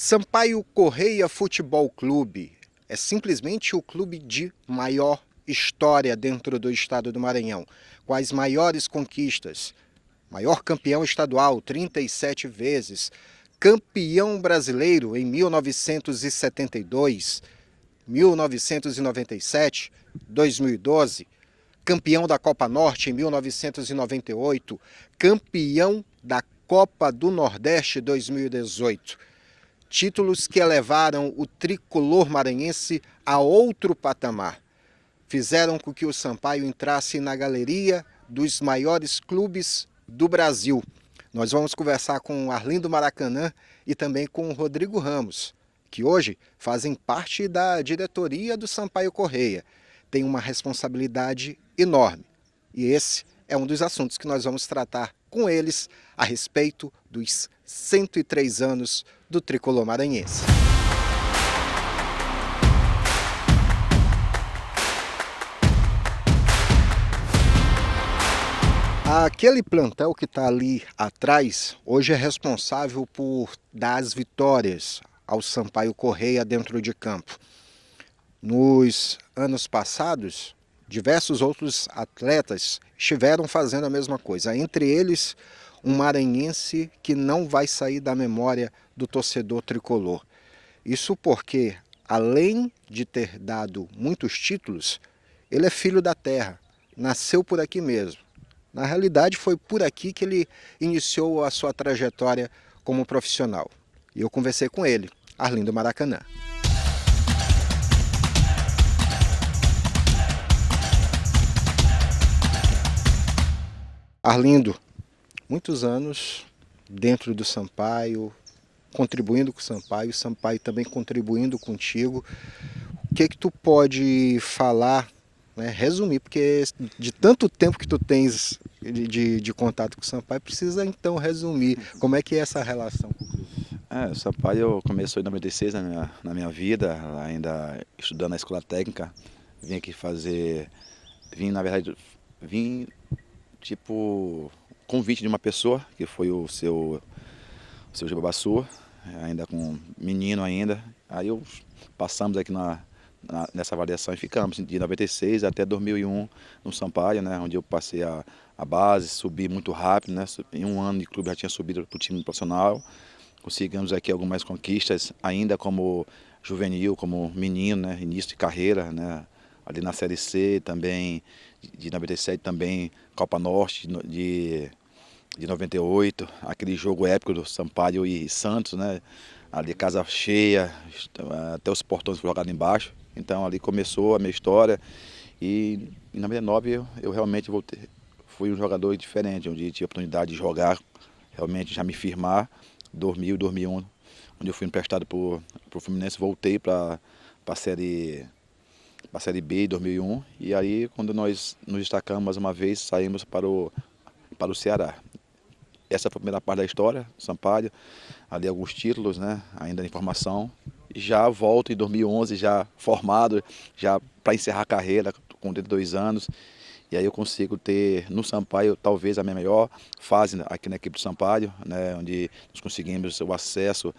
Sampaio Corrêa Futebol Clube é simplesmente o clube de maior história dentro do estado do Maranhão, com as maiores conquistas. Maior campeão estadual 37 vezes, campeão brasileiro em 1972, 1997, 2012, campeão da Copa Norte em 1998, campeão da Copa do Nordeste 2018. Títulos que elevaram o tricolor maranhense a outro patamar. Fizeram com que o Sampaio entrasse na galeria dos maiores clubes do Brasil. Nós vamos conversar com o Arlindo Maracanã e também com o Rodrigo Ramos, que hoje fazem parte da diretoria do Sampaio Corrêa. Tem uma responsabilidade enorme. E esse é um dos assuntos que nós vamos tratar com eles a respeito dos 103 anos do tricolor maranhense. Aquele plantel que está ali atrás hoje é responsável por dar as vitórias ao Sampaio Corrêa dentro de campo. Nos anos passados, diversos outros atletas estiveram fazendo a mesma coisa. Entre eles, um maranhense que não vai sair da memória do torcedor tricolor. Isso porque, além de ter dado muitos títulos, ele é filho da terra, nasceu por aqui mesmo. Na realidade, foi por aqui que ele iniciou a sua trajetória como profissional. E eu conversei com ele, Arlindo Maracanã. Arlindo, muitos anos dentro do Sampaio, contribuindo com o Sampaio também contribuindo contigo. O que tu pode falar, né, resumir, porque de tanto tempo que tu tens de contato com o Sampaio, precisa então resumir como é que é essa relação com o clube. O Sampaio começou em 96 na minha vida, ainda estudando na escola técnica. Vim aqui vim tipo convite de uma pessoa, que foi o seu Jababassu, ainda com menino ainda. Aí passamos aqui nessa avaliação e ficamos de 96 até 2001 no Sampaio, né, onde eu passei a base, subi muito rápido, né, em um ano de clube já tinha subido para o time profissional. Conseguimos aqui algumas conquistas ainda como juvenil, como menino, né, início de carreira, né, ali na Série C também, de 97 também, Copa Norte de 98, aquele jogo épico do Sampaio e Santos, né, ali casa cheia, até os portões foram jogados embaixo. Então ali começou a minha história e em 99 eu realmente fui um jogador diferente, onde tive a oportunidade de jogar, realmente já me firmar, 2000, 2001, onde eu fui emprestado para o Fluminense, voltei para a Série B em 2001 e aí quando nós nos destacamos mais uma vez, saímos para o Ceará. Essa foi a primeira parte da história, Sampaio, ali alguns títulos, né, ainda em formação. Já volto em 2011, já formado, já para encerrar a carreira, com 32 anos. E aí eu consigo ter no Sampaio talvez a minha melhor fase aqui na equipe do Sampaio, né, onde nós conseguimos o acesso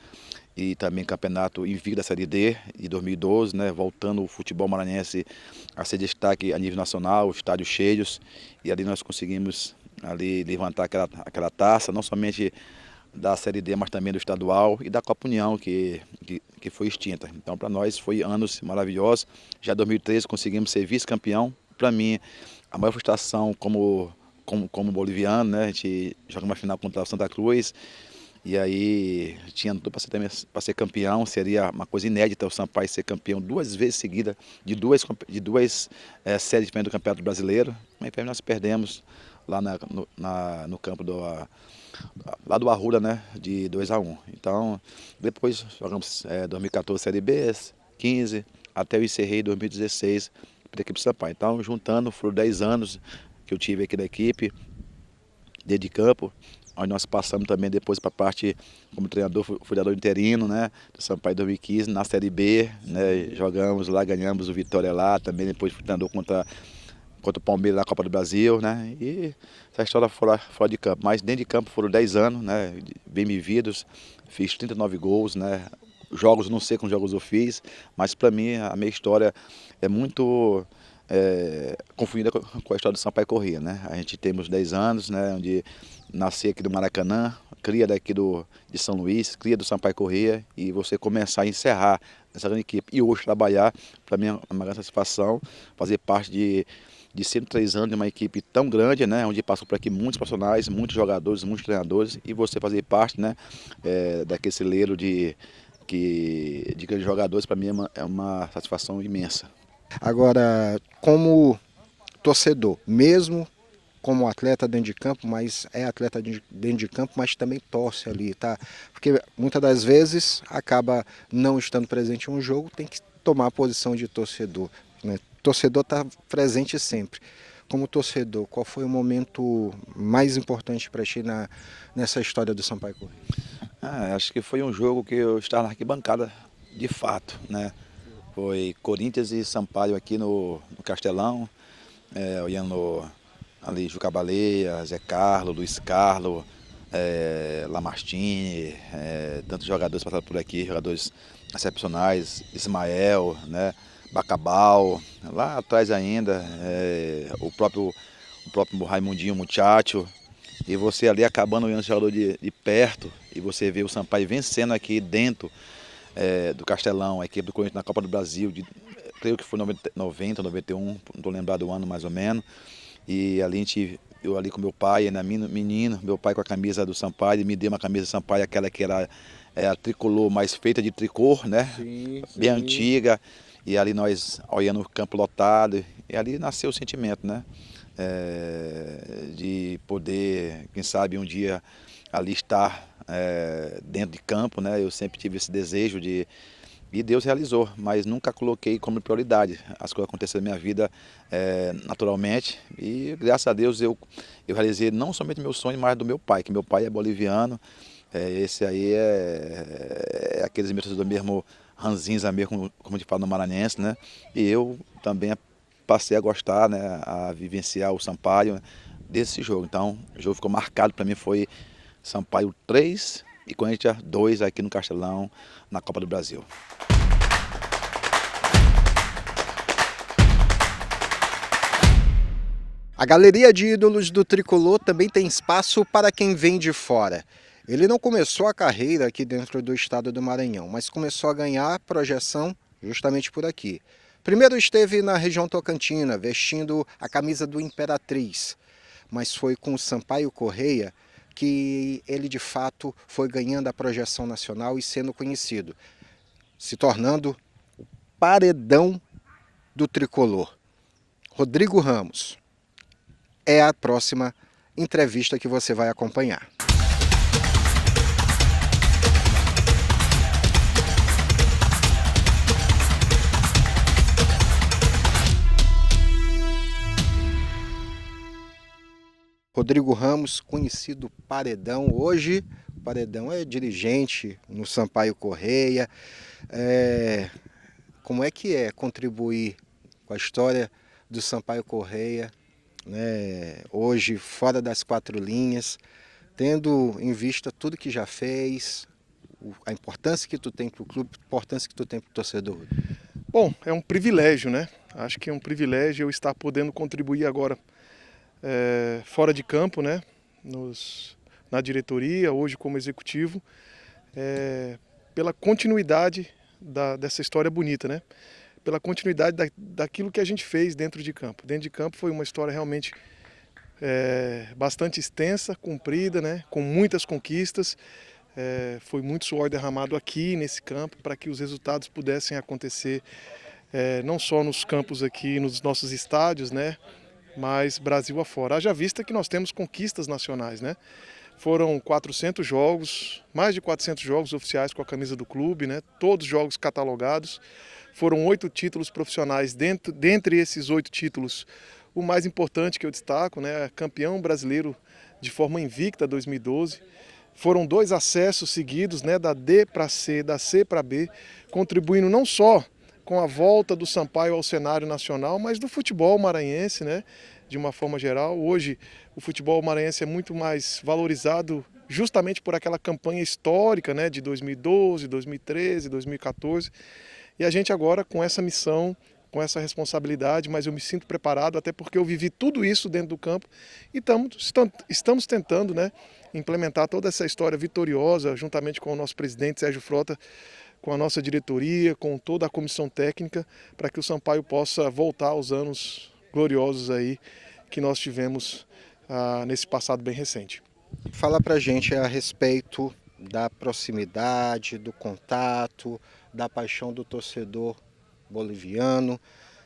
e também campeonato invicto da Série D de 2012, né, voltando o futebol maranhense a ser destaque a nível nacional, estádios cheios. E ali nós conseguimos ali levantar aquela taça, não somente da Série D, mas também do estadual e da Copa União, que foi extinta. Então, para nós, foi anos maravilhosos. Já em 2013, conseguimos ser vice-campeão. Para mim, a maior frustração como boliviano, né? A gente joga uma final contra o Santa Cruz, e aí tinha tudo para ser campeão. Seria uma coisa inédita o Sampaio ser campeão 2 vezes seguidas de duas séries diferentes do Campeonato Brasileiro. Mas nós perdemos lá no campo lá do Arruda, né, de 2-1. Então, depois jogamos 2014 Série B, 15, até eu encerrei em 2016 para a equipe do Sampaio. Então, juntando, foram 10 anos que eu tive aqui da equipe, dentro de campo, onde nós passamos também depois para a parte como treinador, fundador interino, né, do Sampaio 2015, na Série B, né, jogamos lá, ganhamos o Vitória lá, também depois fui treinador contra o Palmeiras na Copa do Brasil, né? E essa história fora de campo. Mas dentro de campo foram 10 anos, né? Bem vividos, fiz 39 gols, né? jogos, não sei quantos jogos eu fiz, mas para mim a minha história é muito confundida com a história do Sampaio Corrêa, né? A gente temos 10 anos, né, onde nasci aqui do Maracanã, cria daqui de São Luís, cria do Sampaio Corrêa, e você começar a encerrar essa grande equipe e hoje trabalhar, para mim é uma grande satisfação fazer parte de 103 anos de uma equipe tão grande, né, onde passam por aqui muitos profissionais, muitos jogadores, muitos treinadores, e você fazer parte, né, daquele celeiro de grandes jogadores, para mim é uma satisfação imensa. Agora, como torcedor, mesmo como atleta dentro de campo, mas é atleta dentro de campo, mas também torce ali, tá? Porque muitas das vezes acaba não estando presente em um jogo, tem que tomar a posição de torcedor, né? Torcedor está presente sempre. Como torcedor, qual foi o momento mais importante para ti nessa história do Sampaio Corrêa? Acho que foi um jogo que eu estava na arquibancada de fato, né? Foi Corinthians e Sampaio aqui no Castelão, olhando ali Juca Baleia, Zé Carlos, Luiz Carlos, Lamartine, tantos jogadores passaram por aqui, jogadores excepcionais, Ismael, né, Bacabal, lá atrás ainda, o próprio Raimundinho Muchacho, e você ali acabando olhando o jogador de perto, e você vê o Sampaio vencendo aqui dentro do Castelão, a equipe do Corinthians na Copa do Brasil, creio que foi 90, 91, não estou lembrado do ano mais ou menos. E ali eu ali com meu pai, ainda menino, meu pai com a camisa do Sampaio, ele me deu uma camisa do Sampaio, aquela que era a tricolor, mais feita de tricô, né? Sim. Bem antiga. E ali nós olhando o campo lotado, e ali nasceu o sentimento, né? De poder, quem sabe, um dia ali estar dentro de campo, né? Eu sempre tive esse desejo e Deus realizou, mas nunca coloquei como prioridade. As coisas aconteceram na minha vida naturalmente, e graças a Deus eu realizei não somente meu sonho, mas do meu pai, que meu pai é boliviano. Esse aí é aqueles meus torcedores mesmo ranzinza mesmo, como a gente fala no maranhense, né? E eu também passei a gostar, né, a vivenciar o Sampaio desse jogo. Então o jogo ficou marcado para mim, foi Sampaio 3 e Corinthians 2 aqui no Castelão, na Copa do Brasil. A galeria de ídolos do Tricolor também tem espaço para quem vem de fora. Ele não começou a carreira aqui dentro do estado do Maranhão, mas começou a ganhar projeção justamente por aqui. Primeiro esteve na região tocantina, vestindo a camisa do Imperatriz, mas foi com o Sampaio Corrêa que ele de fato foi ganhando a projeção nacional e sendo conhecido, se tornando o paredão do Tricolor. Rodrigo Ramos é a próxima entrevista que você vai acompanhar. Rodrigo Ramos, conhecido Paredão. Hoje, o Paredão é dirigente no Sampaio Corrêa. Como é que é contribuir com a história do Sampaio Corrêa, né, hoje fora das quatro linhas, tendo em vista tudo que já fez, a importância que tu tem para o clube, a importância que tu tem para o torcedor? Bom, é um privilégio, né? Acho que é um privilégio eu estar podendo contribuir agora fora de campo, né? Na diretoria, hoje como executivo, pela continuidade dessa história bonita, né? Pela continuidade daquilo que a gente fez dentro de campo. Dentro de campo foi uma história realmente bastante extensa, comprida, né? Com muitas conquistas. Foi muito suor derramado aqui nesse campo para que os resultados pudessem acontecer não só nos campos aqui, nos nossos estádios, né? Mas Brasil afora. Haja vista que nós temos conquistas nacionais, né? Foram 400 jogos, mais de 400 jogos oficiais com a camisa do clube, né? Todos jogos catalogados. Foram 8 títulos profissionais. Dentre esses 8 títulos, o mais importante que eu destaco, né? Campeão brasileiro de forma invicta 2012. Foram 2 acessos seguidos, né? Da D para C, da C para B, contribuindo não só com a volta do Sampaio ao cenário nacional, mas do futebol maranhense, né? De uma forma geral. Hoje o futebol maranhense é muito mais valorizado justamente por aquela campanha histórica, né, de 2012, 2013, 2014. E a gente agora com essa missão, com essa responsabilidade, mas eu me sinto preparado, até porque eu vivi tudo isso dentro do campo e estamos tentando, né, implementar toda essa história vitoriosa, juntamente com o nosso presidente Sérgio Frota, com a nossa diretoria, com toda a comissão técnica, para que o Sampaio possa voltar aos anos gloriosos aí que nós tivemos nesse passado bem recente. Fala pra gente a respeito da proximidade, do contato, da paixão do torcedor boliviano,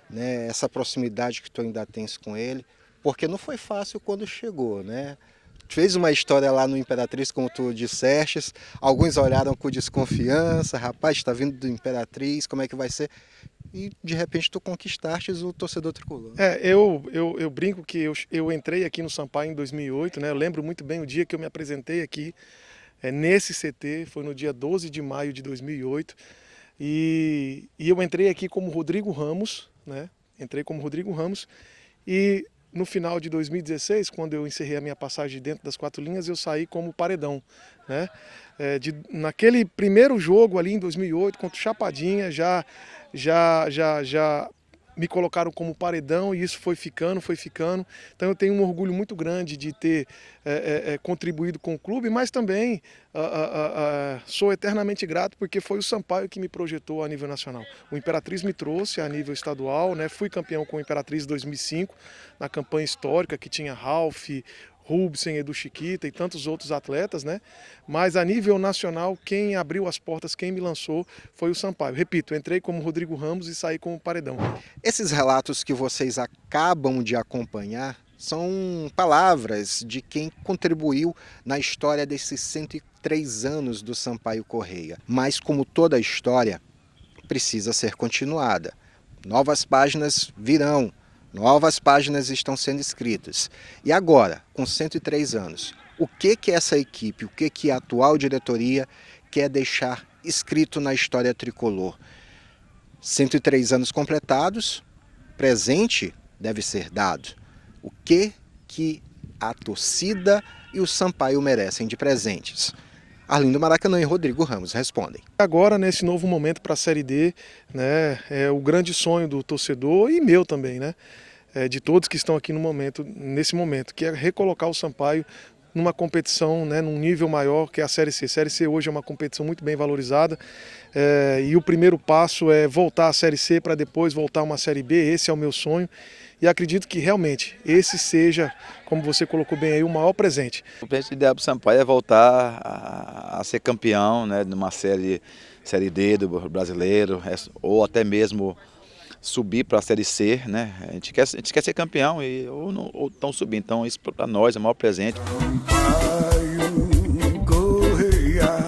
né? Essa proximidade que tu ainda tens com ele, porque não foi fácil quando chegou, né? Fez uma história lá no Imperatriz, como tu disseste, alguns olharam com desconfiança, rapaz, está vindo do Imperatriz, como é que vai ser? E de repente tu conquistaste o torcedor tricolor. Eu brinco que eu entrei aqui no Sampaio em 2008, né? Eu lembro muito bem o dia que eu me apresentei aqui, nesse CT, foi no dia 12 de maio de 2008, e eu entrei aqui como Rodrigo Ramos, né? Entrei como Rodrigo Ramos, e no final de 2016, quando eu encerrei a minha passagem dentro das 4 linhas, eu saí como Paredão, né? Naquele primeiro jogo ali em 2008, contra o Chapadinha, já me colocaram como Paredão e isso foi ficando. Então eu tenho um orgulho muito grande de ter contribuído com o clube, mas também sou eternamente grato porque foi o Sampaio que me projetou a nível nacional. O Imperatriz me trouxe a nível estadual, né? Fui campeão com o Imperatriz em 2005, na campanha histórica que tinha Ralf, Rubsen, Edu Chiquita e tantos outros atletas, né? Mas a nível nacional, quem abriu as portas, quem me lançou foi o Sampaio. Repito, entrei como Rodrigo Ramos e saí como Paredão. Esses relatos que vocês acabam de acompanhar são palavras de quem contribuiu na história desses 103 anos do Sampaio Corrêa. Mas como toda história, precisa ser continuada. Novas páginas virão. Novas páginas estão sendo escritas. E agora, com 103 anos, o que essa equipe, o que a atual diretoria quer deixar escrito na história tricolor? 103 anos completados, presente deve ser dado. O que a torcida e o Sampaio merecem de presentes? Arlindo Maracanã e Rodrigo Ramos respondem. Agora, nesse novo momento para a Série D, né, é o grande sonho do torcedor e meu também, né, de todos que estão aqui nesse momento, que é recolocar o Sampaio numa competição, né, num nível maior que é a Série C. A Série C hoje é uma competição muito bem valorizada e o primeiro passo é voltar à Série C para depois voltar a uma Série B. Esse é o meu sonho e acredito que realmente esse seja, como você colocou bem aí, o maior presente. O presente ideal para o Sampaio é voltar a ser campeão, né, numa série D do brasileiro, ou até mesmo subir para a Série C, né? A gente quer ser campeão ou estão subindo, então isso para nós é o maior presente. Sampaio Corrêa,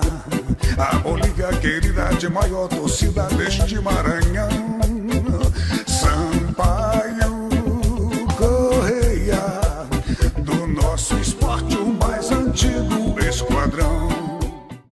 a única querida de maior torcida deste Maranhão.